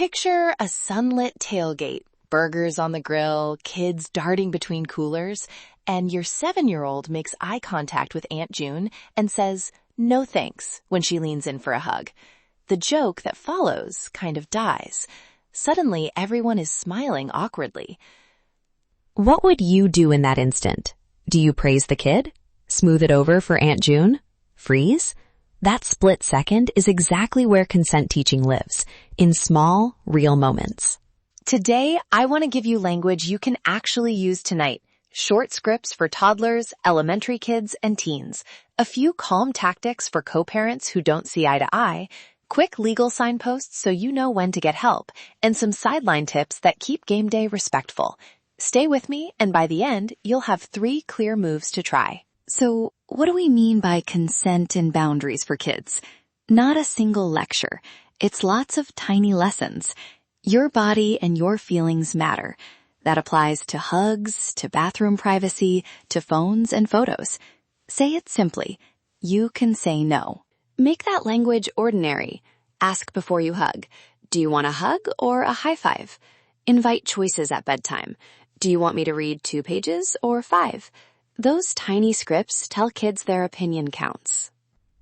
Picture a sunlit tailgate, burgers on the grill, kids darting between coolers, and your 7-year-old makes eye contact with Aunt June and says, "No thanks," when she leans in for a hug. The joke that follows kind of dies. Suddenly, everyone is smiling awkwardly. What would you do in that instant? Do you praise the kid? Smooth it over for Aunt June? Freeze? That split second is exactly where consent teaching lives, in small, real moments. Today, I want to give you language you can actually use tonight. Short scripts for toddlers, elementary kids, and teens. A few calm tactics for co-parents who don't see eye to eye. Quick legal signposts so you know when to get help. And some sideline tips that keep game day respectful. Stay with me, and by the end, you'll have 3 clear moves to try. So, what do we mean by consent and boundaries for kids? Not a single lecture. It's lots of tiny lessons. Your body and your feelings matter. That applies to hugs, to bathroom privacy, to phones and photos. Say it simply. You can say no. Make that language ordinary. Ask before you hug. Do you want a hug or a high five? Invite choices at bedtime. Do you want me to read 2 pages or 5? Those tiny scripts tell kids their opinion counts.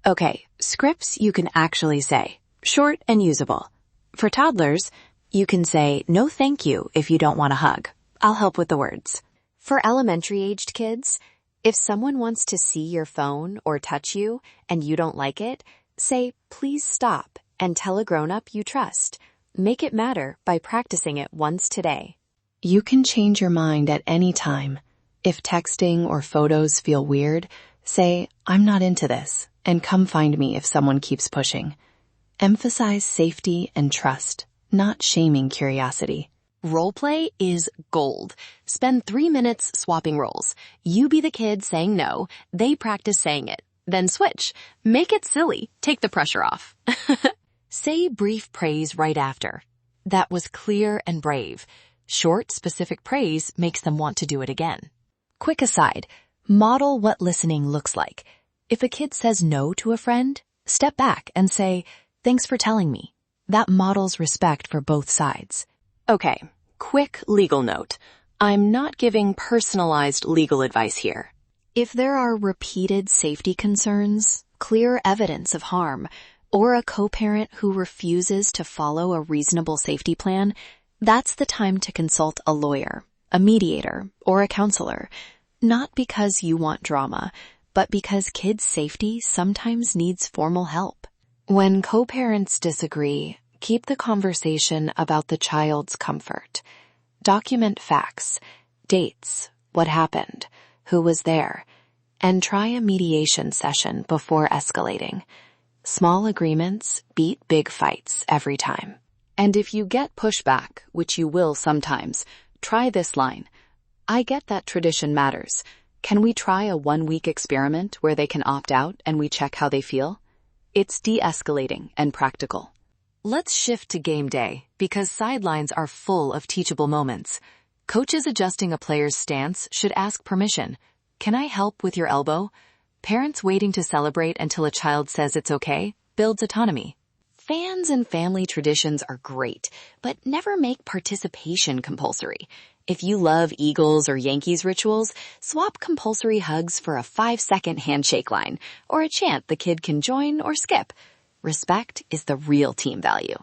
Okay, scripts you can actually say. Short and usable. For toddlers, you can say, "No thank you," if you don't want a hug. I'll help with the words. For elementary-aged kids, if someone wants to see your phone or touch you and you don't like it, say, "Please stop," and tell a grown-up you trust. Make it matter by practicing it once today. You can change your mind at any time. If texting or photos feel weird, say, "I'm not into this," and come find me if someone keeps pushing. Emphasize safety and trust, not shaming curiosity. Role play is gold. Spend 3 minutes swapping roles. You be the kid saying no, they practice saying it. Then switch. Make it silly. Take the pressure off. Say brief praise right after. "That was clear and brave." Short, specific praise makes them want to do it again. Quick aside, model what listening looks like. If a kid says no to a friend, step back and say, "Thanks for telling me." That models respect for both sides. Okay, quick legal note. I'm not giving personalized legal advice here. If there are repeated safety concerns, clear evidence of harm, or a co-parent who refuses to follow a reasonable safety plan, that's the time to consult a lawyer, a mediator, or a counselor. Not because you want drama, but because kids' safety sometimes needs formal help. When co-parents disagree, keep the conversation about the child's comfort. Document facts, dates, what happened, who was there, and try a mediation session before escalating. Small agreements beat big fights every time. And if you get pushback, which you will sometimes, try this line. "I get that tradition matters. Can we try a 1-week experiment where they can opt out and we check how they feel?" It's de-escalating and practical. Let's shift to game day, because sidelines are full of teachable moments. Coaches adjusting a player's stance should ask permission. "Can I help with your elbow?" Parents waiting to celebrate until a child says it's okay builds autonomy. Fans and family traditions are great, but never make participation compulsory. If you love Eagles or Yankees rituals, swap compulsory hugs for a 5-second handshake line, or a chant the kid can join or skip. Respect is the real team value.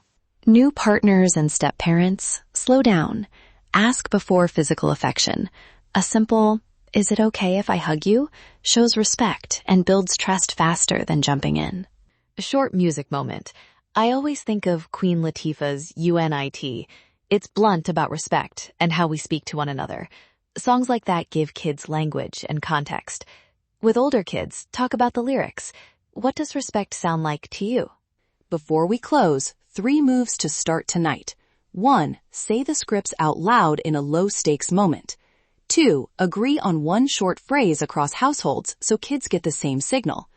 New partners and step-parents, slow down. Ask before physical affection. A simple, "Is it okay if I hug you?" shows respect and builds trust faster than jumping in. A short music moment. I always think of Queen Latifah's UNIT. It's blunt about respect and how we speak to one another. Songs like that give kids language and context. With older kids, talk about the lyrics. What does respect sound like to you? Before we close, 3 moves to start tonight. 1. Say the scripts out loud in a low-stakes moment. 2. Agree on one short phrase across households so kids get the same signal.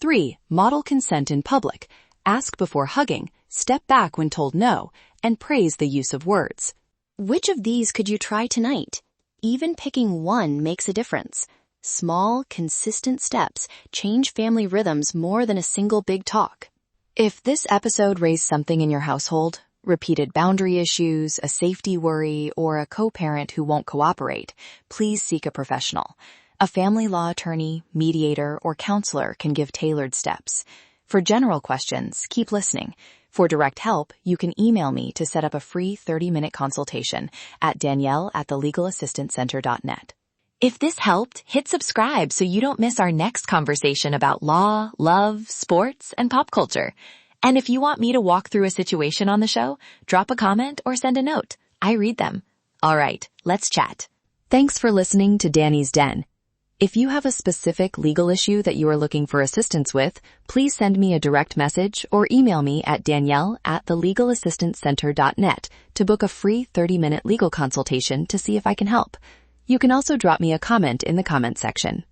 3. Model consent in public. Ask before hugging, step back when told no, and praise the use of words. Which of these could you try tonight? Even picking one makes a difference. Small, consistent steps change family rhythms more than a single big talk. If this episode raised something in your household, repeated boundary issues, a safety worry, or a co-parent who won't cooperate, please seek a professional. A family law attorney, mediator, or counselor can give tailored steps. For general questions, keep listening. For direct help, you can email me to set up a free 30-minute consultation at danielle@thelegalassistantcenter.net. If this helped, hit subscribe so you don't miss our next conversation about law, love, sports, and pop culture. And if you want me to walk through a situation on the show, drop a comment or send a note. I read them. All right, let's chat. Thanks for listening to Danni's Den. If you have a specific legal issue that you are looking for assistance with, please send me a direct message or email me at danielle@thelegalassistantcenter.net to book a free 30-minute legal consultation to see if I can help. You can also drop me a comment in the comment section.